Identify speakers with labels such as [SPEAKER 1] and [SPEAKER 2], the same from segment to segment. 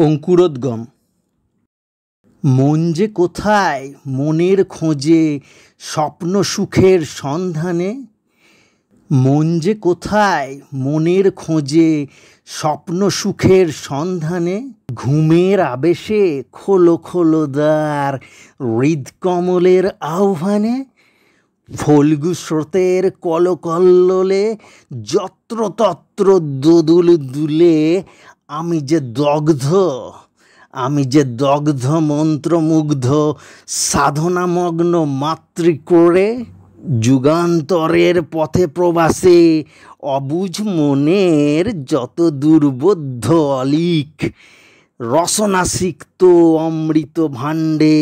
[SPEAKER 1] অঙ্কুরোদ্গম। মন যে কোথায় মনের খোঁজে স্বপ্ন সুখের সন্ধানে, মন যে কোথায় মনের খোঁজে স্বপ্ন সুখের সন্ধানে, ঘুমের আবেশে খোলো খোলো দ্বার হৃদকমলের আহ্বানে, ফল্গু স্রোতের কলকল্লোলে যত্রতত্র দোদুল দুলে আমি যে দগ্ধ মন্ত্রমুগ্ধ সাধনামগ্ন মাতৃকোরে, যুগান্তরের পথে প্রবাসে অবুঝ মনের যত দুর্বোধ্য অলিক, রসনাসিক্ত অমৃত ভাণ্ডে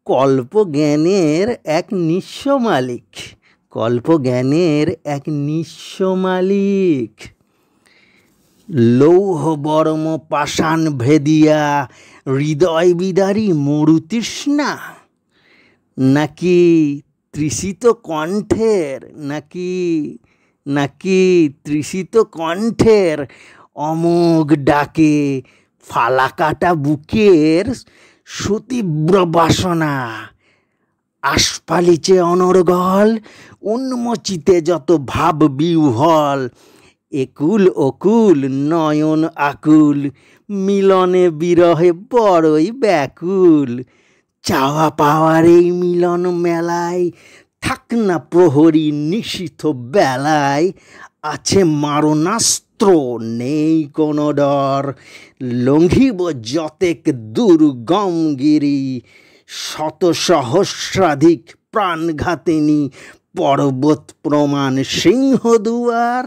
[SPEAKER 1] কল্পজ্ঞানের এক নিঃস্ব মালিক, কল্পজ্ঞানের এক নিঃস্ব মালিক। লৌহ বর্ম পাষাণ ভেদিয়া হৃদয় বিদারী মরুতৃষ্ণা, নাকি তৃষিত কণ্ঠের নাকি তৃষিত কণ্ঠের অমোঘ ডাকে ফালাকাটা বুকের সুতীব্র বাসনা, আস্ফালিতে অনর্গল উন্মোচিতে যত ভাব বিহ্বল, একুল ওকুল নয়ন আকুল মিলনে বিরহে বড়ই ব্যাকুল, চাওয়া পাওয়ার এই মিলন মেলায় থাক না প্রহরী নিশীথ বেলায়, আছে মারণাস্ত্র নেই কোনো ডর, লঙ্ঘিব যতেক দুর্গম গিরি, শত সহস্রাধিক প্রাণঘাতিনী পর্বত প্রমাণ সিংহদুয়ার,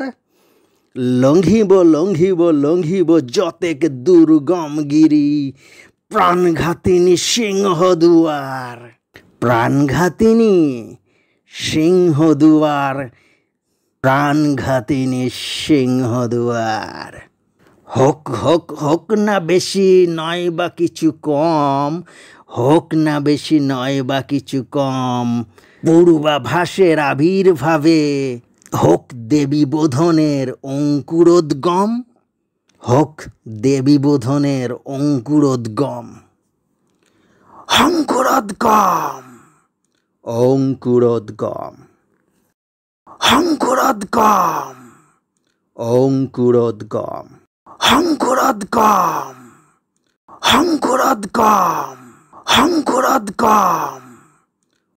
[SPEAKER 1] লঙ্ঘিব লঙ্ঘিব লঙ্ঘিব যতেক দুর্গম গিরি, প্রাণঘাতিনী সিংহদুয়ার, প্রাণঘাতিনী সিংহদুয়ার, প্রাণঘাতিনী সিংহদুয়ার। হোক হোক হোক না বেশি নয় বা কিছু কম, হোক না বেশি নয় বা কিছু কম, পূর্বাভাসের আবির্ভাবে হোক দেবী বোধনের অঙ্কুরোদ্গম, হোক দেবী বোধনের অঙ্কুরোদ্গম। অঙ্কুরোদ্গম, অঙ্কুরোদ্গম, অঙ্কুরোদ্গম, অঙ্কুরোদ্গম, অঙ্কুরোদ্গম, অঙ্কুরোদ্গম, অঙ্কুরোদ্গম।